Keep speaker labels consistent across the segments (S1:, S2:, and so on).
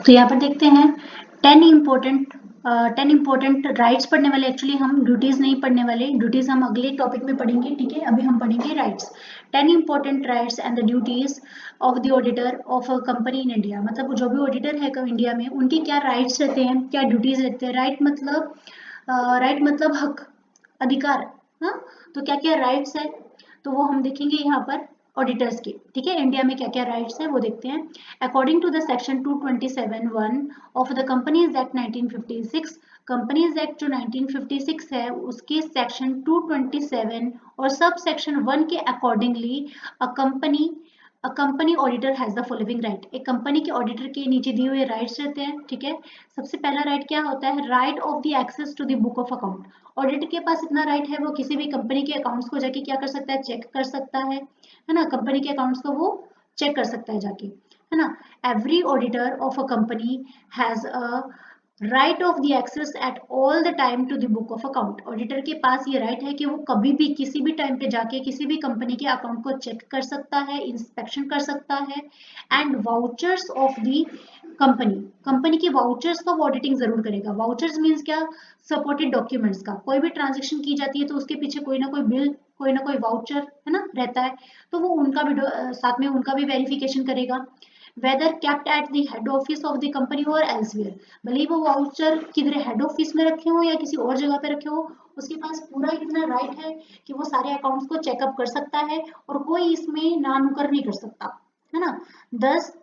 S1: तो यहाँ पर देखते हैं 10 इम्पोर्टेंट राइट्स पढ़ने वाले। एक्चुअली हम ड्यूटीज नहीं पढ़ने वाले, ड्यूटीज हम अगले टॉपिक में पढ़ेंगे, ठीक है। अभी हम पढ़ेंगे rights. 10 important rights and the duties of the auditor of a company in India. मतलब जो भी ऑडिटर है इंडिया में, उनके क्या राइट्स रहते हैं, क्या ड्यूटीज रहते हैं। राइट मतलब हक, अधिकार। हाँ, तो क्या क्या राइट्स है तो वो हम देखेंगे यहाँ पर ऑडिटर्स के, ठीक है। इंडिया में क्या क्या राइट्स है वो देखते हैं। According to the section 227(1) of the companies act 1956, companies act जो 1956 है उसके सेक्शन 227 और सब सेक्शन 1 के accordingly a company auditor has the following right. एक कंपनी के ऑडिटर के नीचे दिए हुए राइट्स रहते हैं, ठीक है। सबसे पहला राइट क्या होता है, right of the access to the book of account. Auditor के पास इतना राइट है, वो किसी भी कंपनी के अकाउंट्स को जाके क्या कर सकता है, चेक कर सकता है ना। कंपनी के अकाउंट्स को वो चेक कर सकता है जाके, है ना। Every auditor of a company has a right of the access at all the time to the book of account. Auditor के पास ये राइट है कि वो कभी भी किसी भी टाइम पे जाके किसी भी कंपनी के अकाउंट को चेक कर सकता है, इंस्पेक्शन कर सकता है। And vouchers of the company की वाउचर्स का वो ऑडिटिंग जरूर करेगा। वाउचर्स मीन्स क्या, सपोर्टेड डॉक्यूमेंट्स का। कोई भी ट्रांजेक्शन की जाती है तो उसके पीछे कोई ना कोई बिल, कोई ना कोई वाउचर, है ना, रहता है। तो वो उनका भी साथ में उनका भी वेरिफिकेशन करेगा। Whether kept at the head office of the company और एल्सवेयर, भले ही वो वाउचर किधर हेड ऑफिस में रखे हो या किसी और जगह पे रखे हो, उसके पास पूरा इतना राइट है कि वो सारे अकाउंट्स को चेकअप कर सकता है और कोई इसमें ना नुकर नहीं कर सकता, है ना। दस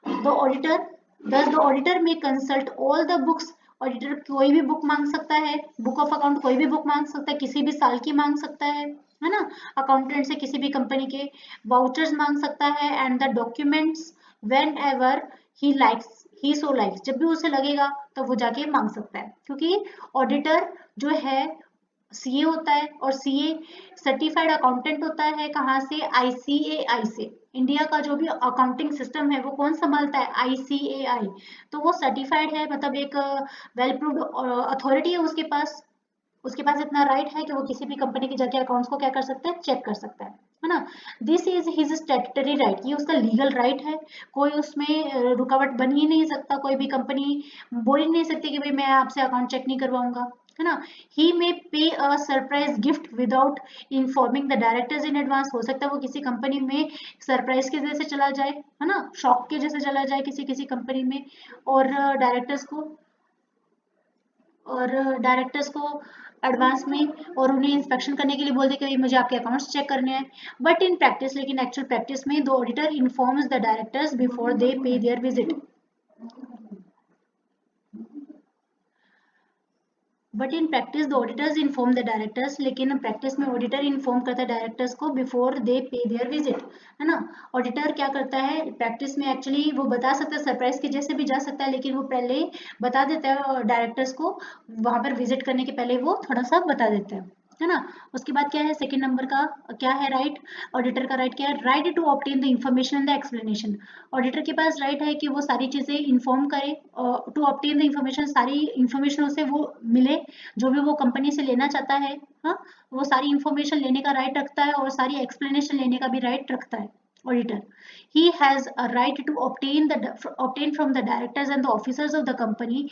S1: द ऑडिटर द ऑडिटर में consult all the books. Auditor कोई भी बुक मांग सकता है, बुक ऑफ अकाउंट कोई भी बुक मांग सकता है, किसी भी साल की मांग सकता है ना। अकाउंटेंट से किसी भी कंपनी के वाउचर्स मांग सकता है and the documents when ever he so likes, जब भी उसे लगेगा तो वो जाके मांग सकता है। क्योंकि ऑडिटर जो है सीए होता है और सीए सर्टिफाइड अकाउंटेंट होता है। कहाँ से, आईसीएआई से। इंडिया का जो भी अकाउंटिंग सिस्टम है वो कौन संभालता है, आईसीएआई। तो वो सर्टिफाइड है, मतलब एक वेल प्रूव्ड अथॉरिटी है उसके पास इतना राइट है कि वो किसी भी कंपनी के जाके अकाउंट्स को क्या कर सकता है, चेक कर सकता है ना। This is his statutory right, ये उसका लीगल राइट है। कोई उसमें रुकावट बन ही नहीं सकता, कोई भी कंपनी बोल ही नहीं सकती कि भाई मैं आपसे अकाउंट चेक नहीं करवाऊंगा, है ना। ही में पे a surprise gift without informing the directors in advance. हो सकता है वो किसी कंपनी में सरप्राइज के जैसे चला जाए, है ना, शॉक के जैसे चला जाए किसी किसी कंपनी में, और डायरेक्टर्स को एडवांस में और उन्हें इंस्पेक्शन करने के लिए बोल दे कि भाई मुझे आपके अकाउंट्स चेक करने हैं। बट इन प्रैक्टिस, लेकिन एक्चुअल प्रैक्टिस में the auditor informs the directors before they pay their visit. But in practice the auditors inform the directors, लेकिन प्रैक्टिस में ऑडिटर इन्फॉर्म करता है डायरेक्टर्स को before they pay their visit, है ना। Auditor क्या करता है प्रैक्टिस में, एक्चुअली वो बता सकता है सरप्राइज के जैसे भी जा सकता है, लेकिन वो पहले बता देता है डायरेक्टर्स को, वहां पर विजिट करने के पहले वो थोड़ा सा बता देता है ना। उसके बाद क्या है, सेकंड नंबर का क्या है राइट, ऑडिटर का राइट क्या है, right to obtain the information and the explanation. Auditor के पास राइट है कि वो सारी चीजें इन्फॉर्म करे, टू ऑब्टेन द इंफॉर्मेशन, सारी इंफॉर्मेशन उसे वो मिले जो भी वो कंपनी से लेना चाहता है। हाँ, वो सारी इंफॉर्मेशन लेने का राइट रखता है और सारी एक्सप्लेनेशन लेने का भी राइट रखता है auditor. he has a right to obtain from the directors and the officers of the company।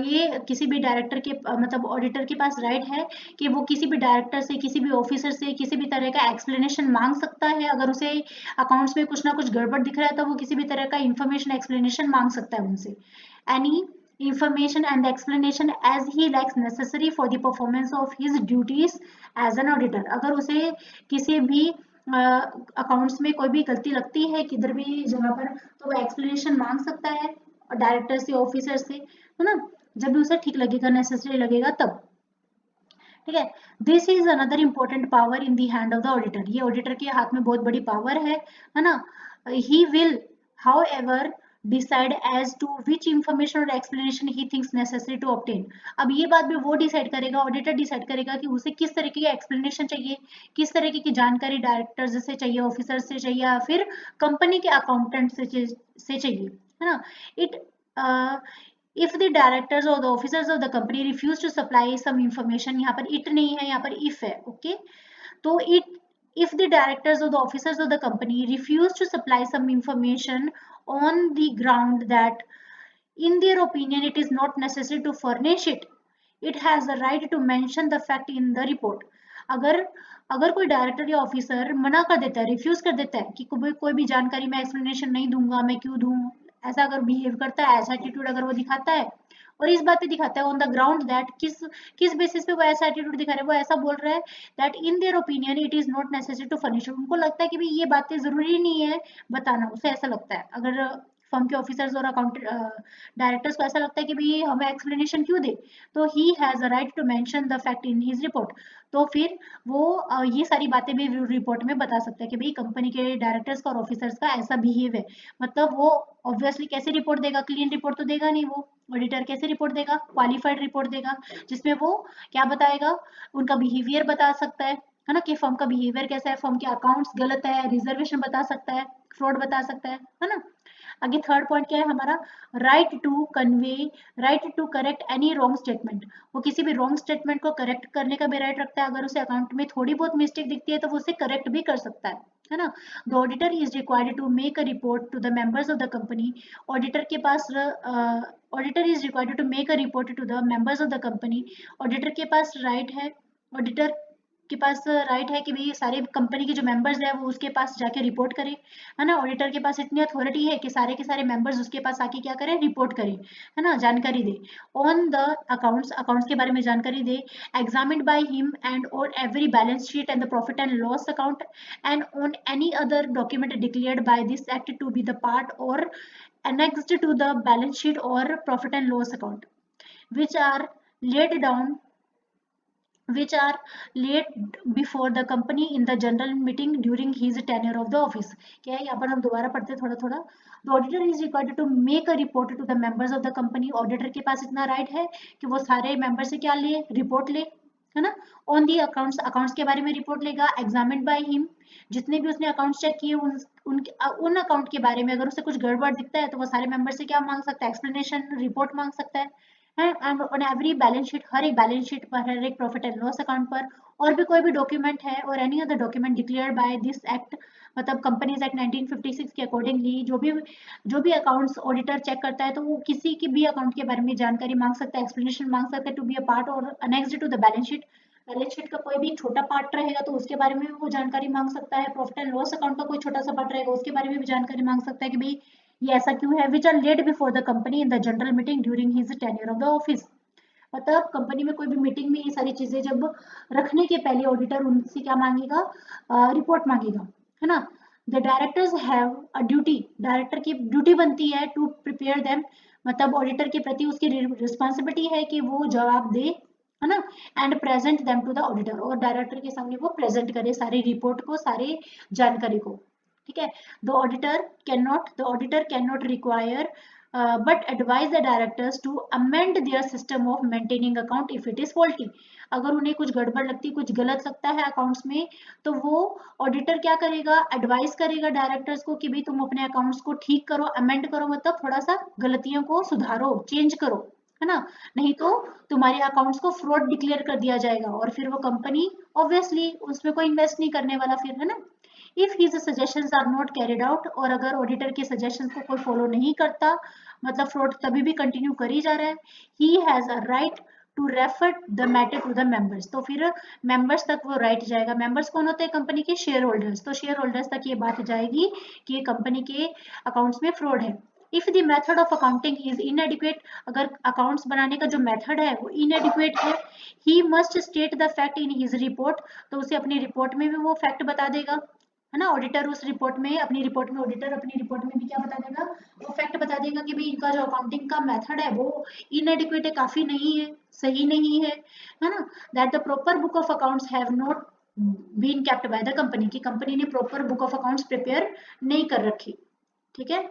S1: ये किसी भी डायरेक्टर के मतलब ऑडिटर के पास राइट है कि वो किसी भी डायरेक्टर से, किसी भी ऑफिसर से किसी भी तरह का एक्सप्लेनेशन मांग सकता है। अगर उसे अकाउंट्स में कुछ ना कुछ गड़बड़ दिख रहा है तो वो किसी भी तरह का इंफॉर्मेशन एक्सप्लेनेशन मांग सकता है उनसे। Any information and explanation as he likes necessary for the performance of his duties as an auditor। अगर उसे किसी भी अकाउंट्स में कोई भी गलती लगती है किधर भी जगह पर, तो वो एक्सप्लेनेशन मांग सकता है डायरेक्टर से, ऑफिसर से, है ना, जब भी उसे ठीक लगेगा, नेसेसरी लगेगा तब, ठीक है। This is another important power in the hand of the auditor. ये ऑडिटर के हाथ में बहुत बड़ी पावर है ना। He will however decide as to which information और explanation he thinks necessary to obtain. अब ये बात भी वो डिसाइड करेगा, ऑडिटर डिसाइड करेगा कि उसे किस तरीके की एक्सप्लेनेशन चाहिए, किस तरीके की जानकारी डायरेक्टर से चाहिए, ऑफिसर से चाहिए या फिर कंपनी के अकाउंटेंट से चाहिए, है ना। It if the directors or the officers of the company refuse to supply some information, यहाँ पर it नहीं है, यहाँ पर if है, okay। तो if the directors or the officers of the company refuse to supply some information on the ground that In their opinion, it is not necessary to furnish it. It has the right to mention the fact in the report. अगर अगर कोई director या officer मना कर देता है, refuse कर देता है कि कोई भी जानकारी मैं एक्सप्लेनेशन नहीं दूंगा, मैं क्यों दूं, ऐसा अगर बिहेव करता है, ऐसा एटीट्यूड अगर वो दिखाता है, और इस बात पे दिखाता है ऑन द ग्राउंड दैट किस बेसिस पे वो ऐसा एटीट्यूड दिखा रहा है, वो ऐसा बोल रहा है that in their opinion it is not necessary to furnish, उनको लगता है कि भाई ये बातें जरूरी नहीं है बताना, उसे ऐसा लगता है, अगर फर्म के ऑफिसर्स और अकाउंट डायरेक्टर्स को ऐसा लगता है कि भाई हमें एक्सप्लेनेशन क्यों दे, तो he has a right to mention the fact in his report, तो फिर वो ये सारी बातें भी रिपोर्ट में बता सकता है कि भाई कंपनी के डायरेक्टर्स का और ऑफिसर्स का ऐसा बिहेव है। मतलब वो ऑब्वियसली कैसे रिपोर्ट देगा, क्लीन रिपोर्ट तो देगा नहीं, वो ऑडिटर कैसे रिपोर्ट देगा, क्वालिफाइड रिपोर्ट देगा, जिसमें वो क्या बताएगा, उनका बिहेवियर बता सकता है ना, कि फर्म का बिहेवियर कैसा है, फर्म के अकाउंट्स गलत है, रिजर्वेशन बता सकता है, फ्रॉड बता सकता है ना। आगे थर्ड पॉइंट क्या है हमारा, right to convey, right to correct any wrong statement, वो किसी भी रॉन्ग स्टेटमेंट को करेक्ट करने का भी राइट रखता है, अगर उसे अकाउंट में थोड़ी बहुत मिस्टेक दिखती है तो वो उसे करेक्ट भी कर सकता है ना। The auditor is required to make a report to the members of the company, auditor के पास auditor is required to make a report to the members of the company, auditor के पास राइट है, ऑडिटर के पास right है कि भाई सारे कंपनी के जो मेंबर्स है वो उसके पास जाके रिपोर्ट करें, है ना, ऑडिटर के पास इतनी अथॉरिटी है कि सारे के सारे मेंबर्स उसके पास आके क्या करें, रिपोर्ट करें, है ना, जानकारी दे ऑन द अकाउंट्स, अकाउंट्स के बारे में जानकारी दे, examined by him and on every balance sheet and the profit and loss account and on any other document declared by this act to be the part और annexed to the balance sheet or profit and loss account which are laid down, which are laid before the company in the general meeting during his tenure of the office। क्या है यहाँ पर, हम दोबारा पढ़ते थोड़ा थोड़ा। The auditor is required to make a report to the members of the company, auditor के पास इतना राइट है कि वो सारे मेंबर से क्या ले, रिपोर्ट ले, है ना, ऑन दी अकाउंट्स, अकाउंट्स के बारे में रिपोर्ट लेगा, एग्जामिन्ड बाय हिम, जितने भी उसने अकाउंट्स चेक किए उन अकाउंट के बारे में अगर उसे कुछ गड़बड़ दिखता है तो वो सारे मेंबर से क्या मांग सकता है, एक्सप्लेनेशन, रिपोर्ट मांग सकता है and on every balance sheet, हर एक बैलेंस शीट पर, हर एक प्रॉफिट एंड लॉस अकाउंट पर, और भी कोई भी डॉक्यूमेंट है और any other document declared by this act, मतलब कंपनीज एक्ट 1956 के अकॉर्डिंगली जो भी अकाउंट्स ऑडिटर चेक करता है तो वो किसी की भी अकाउंट के बारे में जानकारी मांग सकता है, एक्सप्लेनेशन मांग सकता है, टू बी अ पार्ट और annexed to the balance sheet, balance sheet का कोई भी छोटा पार्ट रहेगा तो उसके बारे में भी वो जानकारी मांग सकता है, प्रॉफिट एंड लॉस अकाउंट का कोई छोटा सा पार्ट रहेगा उसके बारे में भी जानकारी मांग सकता है कि भाई ये ऐसा क्यों है, which are laid before the company in the general meeting during his tenure of the office. मतलब कंपनी में कोई भी मीटिंग में ये सारी चीजें जब रखने के पहले ऑडिटर उनसे क्या मांगेगा, रिपोर्ट मांगेगा, है ना। The directors have a duty, director की ड्यूटी बनती है टू प्रिपेयर देम, मतलब ऑडिटर के प्रति उसकी रिस्पॉन्सिबिलिटी है कि वो जवाब दे, है ना, and present them to the auditor, और डायरेक्टर के सामने वो प्रेजेंट करे सारी रिपोर्ट को, सारी जानकारी को, ठीक है। The auditor can not require but advise the directors to amend their system of maintaining account if it is faulty। अगर उन्हें कुछ गड़बड़ लगती, कुछ गलत लगता है अकाउंट्स में तो वो ऑडिटर क्या करेगा, एडवाइस करेगा डायरेक्टर्स को कि भाई तुम अपने अकाउंट्स को ठीक करो, अमेंड करो, मतलब थोड़ा सा गलतियों को सुधारो, चेंज करो, है ना, नहीं तो तुम्हारे अकाउंट्स को फ्रॉड डिक्लेयर कर दिया जाएगा और फिर वो कंपनी ऑब्वियसली उसमें कोई इन्वेस्ट नहीं करने वाला फिर, है ना। If his suggestions are not carried out, और अगर ऑडिटर के सजेशंस को कोई फॉलो नहीं करता, मतलब फ्रॉड तभी भी कंटिन्यू करी जा रहा है, he has a right to refer the matter to the members, तो फिर मेंबर्स तक वो राइट जाएगा। मेंबर्स कौन होते हैं, कंपनी के शेयर होल्डर्स, तो शेयर होल्डर्स तक ये बात जाएगी कि कंपनी के अकाउंट्स में फ्रॉड है। If the method of accounting is इनएडिक्वेट, अगर अकाउंट्स बनाने का जो मेथड है वो इनएडिक्वेट है, he must state the fact in his report, तो उसे अपनी रिपोर्ट में भी वो फैक्ट बता देगा, है ना। ऑडिटर उस रिपोर्ट में, अपनी रिपोर्ट में, ऑडिटर अपनी रिपोर्ट में भी क्या बता देगा, वो फैक्ट बता देगा कि भाई इनका जो अकाउंटिंग का मेथड है वो इनएडिक्वेट है, काफी नहीं है, सही नहीं है ना। That the proper book of accounts have not been kept by the company, की कंपनी ने proper book of accounts prepare नहीं कर रखी, ठीक है।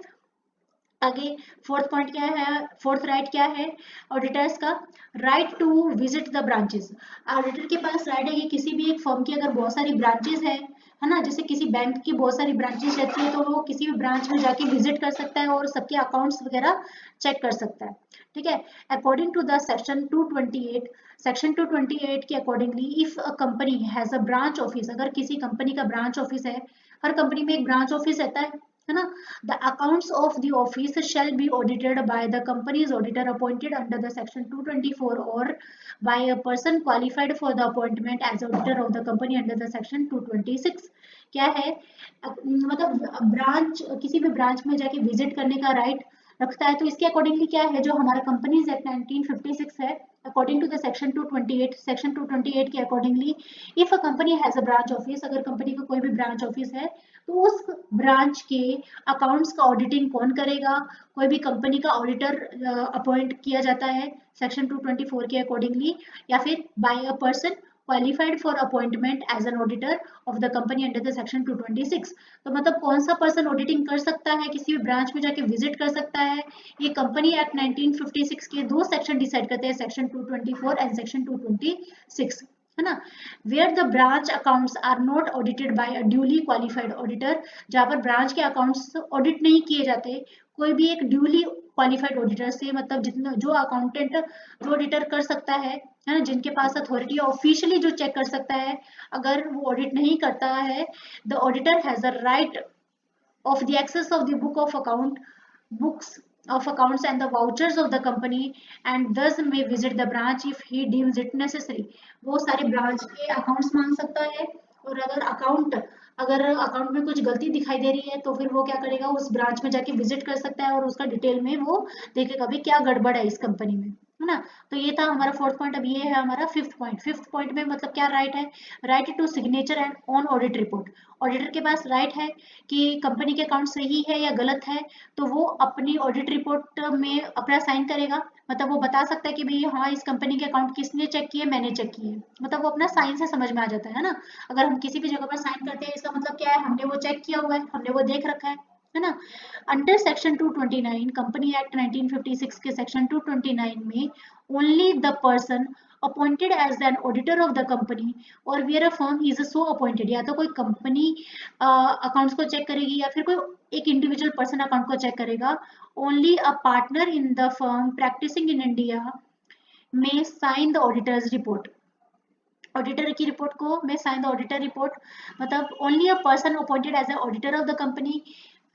S1: आगे फोर्थ पॉइंट क्या है, फोर्थ राइट क्या है ऑडिटर्स का, right to visit the branches. Auditor के पास राइट है कि किसी भी एक फर्म की अगर बहुत सारी ब्रांचेस है ना, जैसे किसी बैंक की बहुत सारी ब्रांचेस रहती है तो वो किसी भी ब्रांच में जाके विजिट कर सकता है और सबके अकाउंट्स वगैरह चेक कर सकता है, ठीक है। According to the section 228, section 228 के accordingly if a company has a branch office, अगर किसी कंपनी का ब्रांच ऑफिस है, हर कंपनी में एक ब्रांच ऑफिस रहता है है ना। The accounts of the office shall be audited by the company's auditor appointed under the section 224 और by a person qualified for the appointment as auditor of the company under the section 226। क्या है, मतलब branch, किसी भी branch में जाके visit करने का राइट रखता है। तो इसके अकॉर्डिंगली क्या है, जो हमारा कंपनीज एक्ट 1956 है, according to the section 228, section 228 के accordingly if a company has a branch office, अगर कंपनी का कोई भी ब्रांच ऑफिस है तो उस ब्रांच के अकाउंट्स का ऑडिटिंग कौन करेगा, कोई भी कंपनी का ऑडिटर अपॉइंट किया जाता है सेक्शन 224 के अकॉर्डिंगली, या फिर by a person qualified for appointment as an auditor of the company under the section 226। तो मतलब कौन सा पर्सन ऑडिटिंग कर सकता है, किसी भी ब्रांच में जाके विजिट कर सकता है, ये कंपनी एक्ट 1956 के दो सेक्शन डिसाइड करते हैं, सेक्शन 224 एंड सेक्शन 226, है ना। Where the branch accounts are not audited by a duly qualified auditor, जहां पर ब्रांच के अकाउंट्स ऑडिट नहीं किए जाते कोई भी एक ड्यूली क्वालिफाइड ऑडिटर से, मतलब जितना जो अकाउंटेंट जो ऑडिटर कर सकता है ना, जिनके पास अथॉरिटी ऑफिशियली जो चेक कर सकता है, अगर वो ऑडिट नहीं करता है, the auditor has a right of the access of the book of account books of accounts and the vouchers of the company and thus may visit the branch if he deems it necessary। वो सारे branch के accounts मांग सकता है, और अगर account में कुछ गलती दिखाई दे रही है तो फिर वो क्या करेगा, उस ब्रांच में जाके विजिट कर सकता है और उसका डिटेल में वो देखेगा भी क्या गड़बड़ है इस कंपनी में, है ना। तो ये था हमारा फोर्थ पॉइंट। अब ये है हमारा फिफ्थ पॉइंट। फिफ्थ पॉइंट में मतलब क्या राइट है, right to signature and on audit report. Auditor के पास राइट है कि कंपनी के अकाउंट सही है या गलत है, तो वो अपनी ऑडिट रिपोर्ट में अपना साइन करेगा, मतलब वो बता सकता है कि भाई हाँ इस कंपनी के अकाउंट किसने चेक किए, मैंने चेक किए, मतलब वो अपना साइन से समझ में आ जाता है ना। अगर हम किसी भी जगह पर साइन करते हैं इसका मतलब क्या है, हमने वो चेक किया हुआ है, हमने वो देख रखा है ना। अंडर सेक्शन 229 कंपनी एक्ट 1956 के सेक्शन 229 में only the person appointed as an auditor of the company और where a firm is so appointed, या तो कोई कंपनी अकाउंट्स को चेक करेगी या फिर कोई एक इंडिविजुअल पर्सन अकाउंट को चेक करेगा, only a partner in the firm practising in India में sign the auditor's report. Auditor की रिपोर्ट को may sign the auditor report, मतलब only a person appointed as a auditor of the company,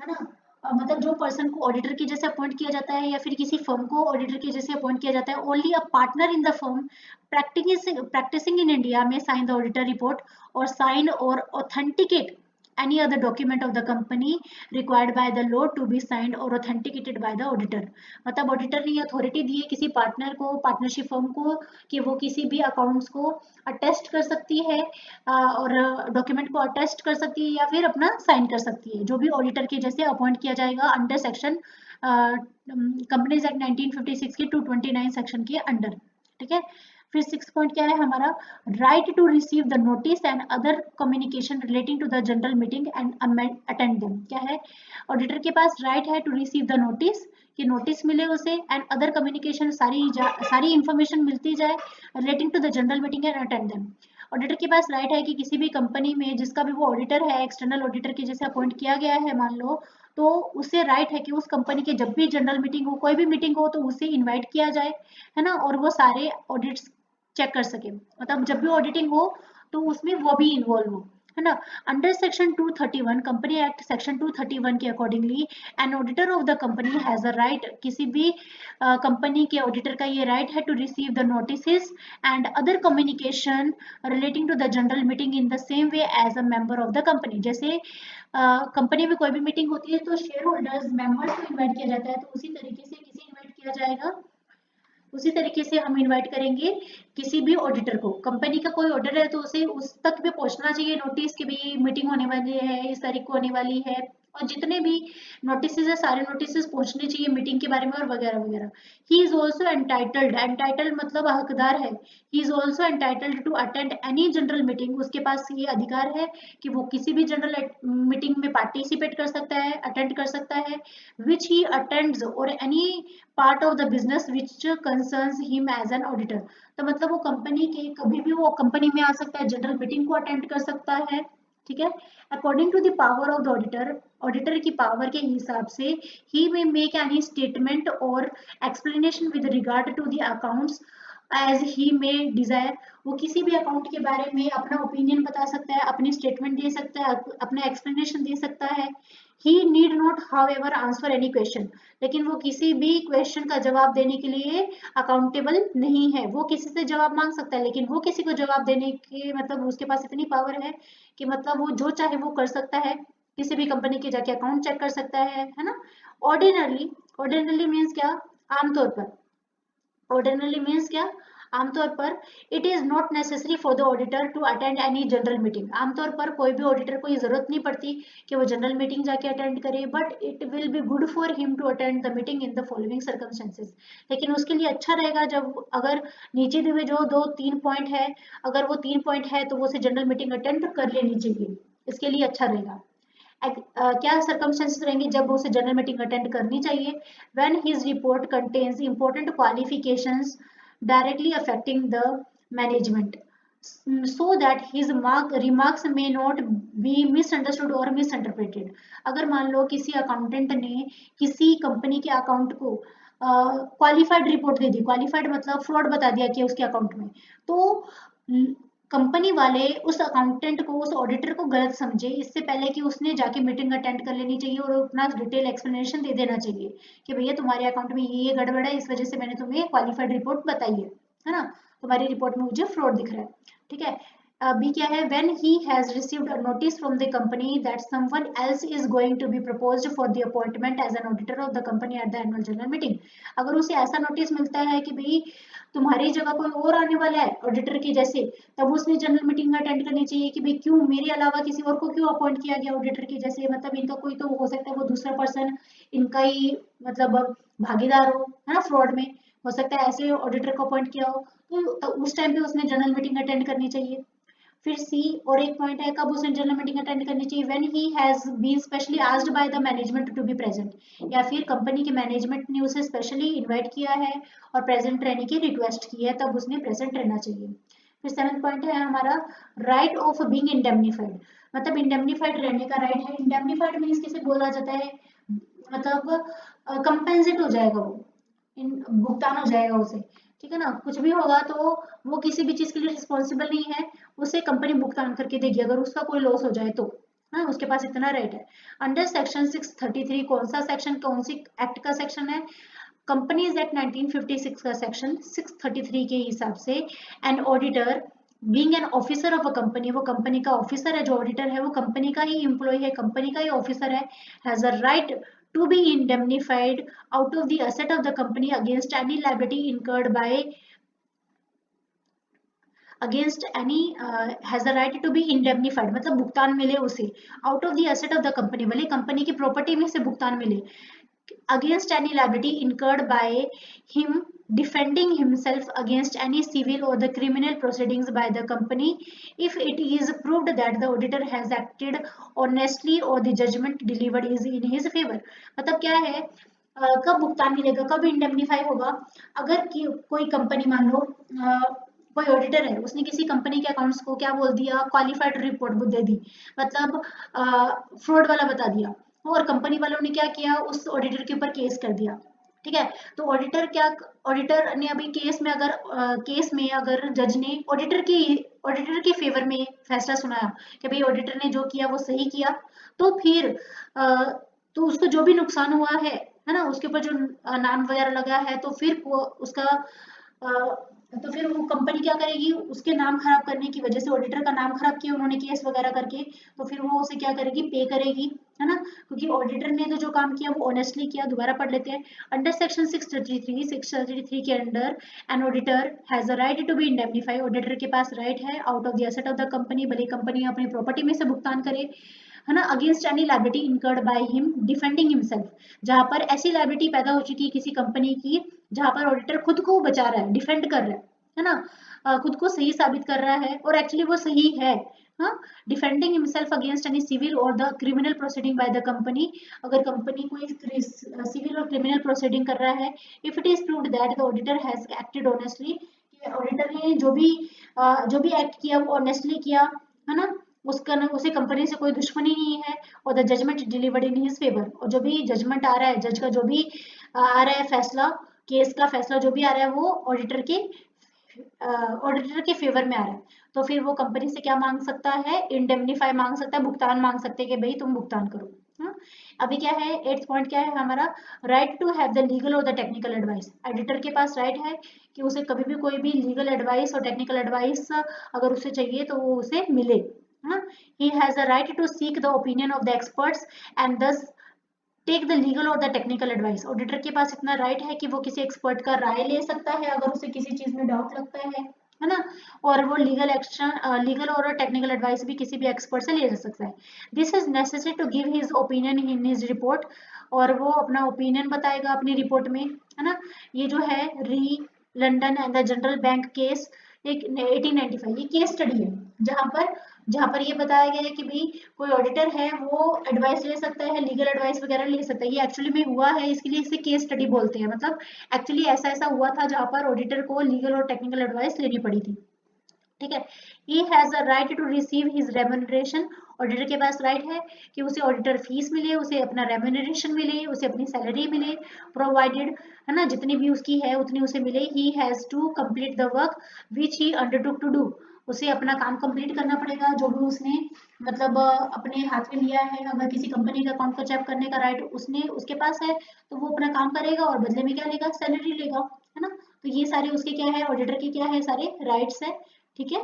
S1: है ना। मतलब जो person को auditor के जैसे अपॉइंट किया जाता है या फिर किसी फर्म को ऑडिटर के जैसे अपॉइंट किया जाता है, only a partner in the firm practising in India में साइन द ऑडिटर रिपोर्ट और साइन और authenticate any other document of the company required by the law to be signed or authenticated by the auditor। मतलब auditor ने authority दी है किसी partner को, partnership firm को, कि वो किसी भी अकाउंट्स को अटेस्ट कर सकती है और डॉक्यूमेंट को अटेस्ट कर सकती है या फिर अपना साइन कर सकती है, जो भी ऑडिटर के जैसे अपॉइंट किया जाएगा अंडर सेक्शन कंपनीज एक्ट 1956 के 229 सेक्शन के अंडर, ठीक है। फिर सिक्स पॉइंट क्या है हमारा, right to receive the notice and other communication relating to the general meeting and attend them. क्या है, ऑडिटर के पास राइट है टू रिसीव द नोटिस, कि नोटिस मिले उसे, एंड अदर कम्युनिकेशन सारी इंफॉर्मेशन मिलती जाए relating to the general meeting and attend them. Auditor के पास राइट है कि किसी भी कंपनी में जिसका भी वो ऑडिटर है, एक्सटर्नल ऑडिटर के जैसे अपॉइंट किया गया है मान लो, तो उसे राइट है कि उस कंपनी के जब भी जनरल मीटिंग हो, कोई भी मीटिंग हो, तो उसे इनवाइट किया जाए, है ना, और वो सारे ऑडिट्स चेक कर सके, मतलब जब भी ऑडिटिंग हो तो उसमें वो भी इन्वॉल्व हो, है ना। Under section 231 company act section 231 के accordingly an auditor of the company has a right, किसी भी कंपनी के ऑडिटर का ये राइट है to receive the notices and other communication relating to the general meeting in the same way as a member of the company. जैसे company में कोई भी मीटिंग होती है तो शेयर होल्डर्स मेंबर्स को इन्वाइट किया जाता है, तो उसी तरीके से किसे इन्वाइट किया जाएगा, उसी तरीके से हम इनवाइट करेंगे किसी भी ऑडिटर को। कंपनी का कोई ऑर्डर है तो उसे उस तक भी पहुंचना चाहिए नोटिस कि भाई मीटिंग होने वाली है, इस तारीख को होने वाली है, और जितने भी नोटिस है सारे नोटिस पहुंचने चाहिए मीटिंग के बारे में और वगैरह वगैरह। He is also entitled, entitled मतलब हकदार है, he is also entitled to attend any general meeting, उसके पास ये अधिकार है कि वो किसी भी जनरल मीटिंग में पार्टिसिपेट कर सकता है, अटेंड कर सकता है, विच ही अटेंड्स और any part of the business which concerns him as an auditor. तो मतलब वो कंपनी के कभी भी वो कंपनी में आ सकता है, जनरल मीटिंग को अटेंड कर सकता है, ठीक है। According to the power of the auditor, auditor की पावर के हिसाब से he may make any statement और explanation with regard to the accounts as he may desire, वो किसी भी अकाउंट के बारे में अपना ओपिनियन बता सकता है, अपनी स्टेटमेंट दे सकता है, अपना एक्सप्लेनेशन दे सकता है। He need not however answer any question, लेकिन वो किसी भी क्वेश्चन का जवाब देने के लिए अकाउंटेबल नहीं है। वो किसी से जवाब मांग सकता है, लेकिन वो किसी को जवाब देने के मतलब उसके पास इतनी पावर है कि मतलब वो जो चाहे वो कर सकता है। किसी भी कंपनी के जाके अकाउंट चेक कर सकता है ना। ऑर्डिनरली, ऑर्डिनरली मीन्स क्या, आमतौर पर। ऑर्डिनरली मीन्स क्या, आमतौर पर। It is not necessary for the auditor to attend any general meeting, आमतौर पर कोई भी ऑडिटर को ये जरूरत नहीं पड़ती कि वो जनरल मीटिंग जाके अटेंड करे, but it will be good for him to attend the meeting in the following circumstances. लेकिन उसके लिए अच्छा रहेगा जब अगर नीचे दिए हुए जो दो तीन पॉइंट है, अगर वो तीन पॉइंट है तो वो उसे जनरल मीटिंग अटेंड कर लेनी चाहिए, इसके लिए अच्छा रहेगा। क्या सर्कमस्टेंसेस रहेंगे जब उसे जनरल मीटिंग अटेंड करनी चाहिए? When his report contains important qualifications directly affecting the management, so that his remarks may not be misunderstood or misinterpreted। अगर मान लो किसी अकाउंटेंट ने किसी कंपनी के अकाउंट को क्वालिफाइड रिपोर्ट दे दी, क्वालिफाइड मतलब फ्रॉड बता दिया कि उसके अकाउंट में, तो कंपनी वाले उस अकाउंटेंट को, उस ऑडिटर को गलत समझे, इससे पहले कि उसने जाके मीटिंग अटेंड कर लेनी चाहिए और अपना डिटेल एक्सप्लेनेशन दे देना चाहिए कि भैया तुम्हारे अकाउंट में ये गड़बड़ है, इस वजह से मैंने तुम्हें क्वालिफाइड रिपोर्ट बताई है ना, तुम्हारी रिपोर्ट में मुझे फ्रॉड दिख रहा है। ठीक है। बी क्या है, when he has received a notice from the company that someone else is going to be proposed for the appointment as an auditor of the company at the annual general meeting. अगर उसे ऐसा notice मिलता है कि भाई तुम्हारी जगह कोई और आने वाला है ऑडिटर के जैसे, तब उसने जनरल मीटिंग अटेंड करनी चाहिए कि भाई क्यों मेरे अलावा किसी और को क्यों अपॉइंट किया गया ऑडिटर के जैसे, मतलब इनका कोई तो हो सकता है वो दूसरा पर्सन इनका ही मतलब भागीदार हो, है ना, फ्रॉड में हो सकता है ऐसे ऑडिटर को अपॉइंट किया हो, तो उस टाइम पे उसने जनरल मीटिंग अटेंड करनी चाहिए। फिर सी, और एक पॉइंट है कब उसने जनरल मीटिंग अटेंड करनी चाहिए, when he has been specially asked by the management to be present, या फिर कंपनी के मैनेजमेंट ने उसे स्पेशली इनवाइट किया है और प्रेजेंट रहने की रिक्वेस्ट की है, तब उसने प्रेजेंट रहना चाहिए। फिर सेवन पॉइंट है हमारा राइट ऑफ बीइंग इंडेमनीफाइड, मतलब इंडेमनीफाइड रहने का राइट है। इंडेमनीफाइड मीन्स किसे बोला जाता है, मतलब कंपेंसेट हो जाएगा वो, भुगतान हो जाएगा उसे, ठीक है ना, कुछ भी होगा तो वो किसी भी चीज के लिए रिस्पॉन्सिबल नहीं है, उसे कंपनी भुगतान करके देगी अगर उसका कोई लॉस हो जाए तो, हाँ उसके पास इतना राइट है। अंडर सेक्शन 633, कौन सा सेक्शन, कौन सी एक्ट का सेक्शन है, कंपनीज एक्ट 1956 का सेक्शन 633 के हिसाब से an auditor being an officer of a company, वो कंपनी का ऑफिसर है, जो ऑडिटर है वो कंपनी का ही एम्प्लॉय है, कंपनी का ही ऑफिसर है, has a right to be indemnified out of the asset of the company against any liability incurred by against any has a right to be indemnified, मतलब भुगतान मिले उसे out of the asset of the company, भले company की property में से भुगतान मिले, against any liability incurred by him defending himself against any civil or the criminal proceedings by the company if it is proved that the auditor has acted honestly or the judgment delivered is in his favor। मतलब क्या है, कब भुगतान मिलेगा, कब indemnify होगा, अगर कोई कंपनी मान लो कोई ऑडिटर है, उसने किसी कंपनी के अकाउंट्स को क्या बोल दिया, क्वालिफाइड रिपोर्ट दे दी, मतलब फ्रॉड वाला बता दिया, और कंपनी वालों ने क्या किया, उस ऑडिटर के ऊपर केस कर दिया। ठीक है, तो ऑडिटर ने अभी केस में अगर जज ने ऑडिटर के फेवर में फैसला सुनाया कि भाई ऑडिटर ने जो किया वो सही किया, तो फिर तो उसको जो भी नुकसान हुआ है ना, उसके ऊपर जो नाम वगैरह लगा है, तो फिर वो उसका तो फिर वो कंपनी क्या करेगी, उसके नाम खराब करने की वजह से ऑडिटर का नाम खराब किया उन्होंने केस वगैरह करके, तो फिर वो उसे क्या करेगी, पे करेगी, है ना, क्योंकि ऑडिटर ने तो जो काम किया वो ऑनेस्टली किया। दोबारा पढ़ लेते हैं, अंडर सेक्शन 633 के under an auditor has a right to be indemnify, auditor के पास राइट है out of the asset of the company, भले कंपनी अपनी प्रॉपर्टी में से भुगतान करे, है ना, against any liability incurred by him defending himself, जहां पर ऐसी लायबिलिटी पैदा हो चुकी है किसी कंपनी की, जहां पर ऑडिटर खुद को बचा रहा है, डिफेंड कर रहा है ना, खुद को सही साबित कर रहा है और एक्चुअली वो सही है, हाँ, defending himself against any civil और the criminal proceeding by the company, अगर कंपनी कोई सिविल और क्रिमिनल प्रोसीडिंग कर रहा है, if it is proved that the auditor has acted honestly, auditor ने जो भी एक्ट किया वो ऑनेस्टली किया, है ना, उसका ना उसे कंपनी से कोई दुश्मनी नहीं है, और the judgment delivered in his favour, और जो भी जजमेंट आ रहा है, जज का जो भी आ रहा है फैसला, केस का फैसला जो भी आ रहा है वो ऑडिटर के ऑडिटर के फेवर में आ रहा है, तो फिर वो कंपनी से क्या मांग सकता है, इंडेमनीफाई मांग सकता है, भुगतान मांग सकते हैं कि भाई तुम भुगतान करो। हाँ? अभी क्या है, 8th पॉइंट क्या है हमारा, right to have the legal और द टेक्निकल एडवाइस। एडिटर के पास राइट है कि उसे कभी भी कोई भी लीगल एडवाइस और टेक्निकल एडवाइस अगर उसे चाहिए तो वो उसे मिले। He has the right to seek the opinion of the experts and thus take the legal और द टेक्निकल एडवाइस। ऑडिटर के पास इतना राइट है कि वो किसी एक्सपर्ट का राय ले सकता है अगर उसे किसी चीज में डाउट लगता है ना, और वो लीगल एक्शन, लीगल और टेक्निकल एडवाइस भी किसी भी एक्सपर्ट से ले सकता है। This is necessary to give his opinion in his report, और वो अपना ओपिनियन बताएगा अपनी रिपोर्ट में, है ना। ये जो है री London and the general bank case, एक 1895, ये केस स्टडी है जहां पर ये बताया गया है कि भाई कोई ऑडिटर है वो एडवाइस ले सकता है, लीगल एडवाइस वगैरह ले सकता है। ये एक्चुअली में हुआ है, इसके लिए इसे केस स्टडी बोलते हैं। मतलब एक्चुअली ऐसा ऐसा हुआ था जहां पर ऑडिटर को लीगल और टेक्निकल एडवाइस लेनी पड़ी थी। ठीक है। He has a right to receive his remuneration. Auditor के पास राइट है कि उसे ऑडिटर फीस मिले, उसे अपना रेम्यूनरेशन मिले, उसे अपनी सैलरी मिले, प्रोवाइडेड, है ना, जितनी भी उसकी है उतनी उसे मिले। He has to complete the work which he undertook to do. उसे अपना काम कंप्लीट करना पड़ेगा जो भी उसने मतलब अपने हाथ में लिया है। अगर किसी कंपनी का अकाउंट को चेक करने का राइट उसने उसके पास है तो वो अपना काम करेगा और बदले में क्या लेगा, सैलरी लेगा, है ना। तो ये सारे उसके क्या है, ऑडिटर के क्या है, सारे राइट्स है। ठीक है।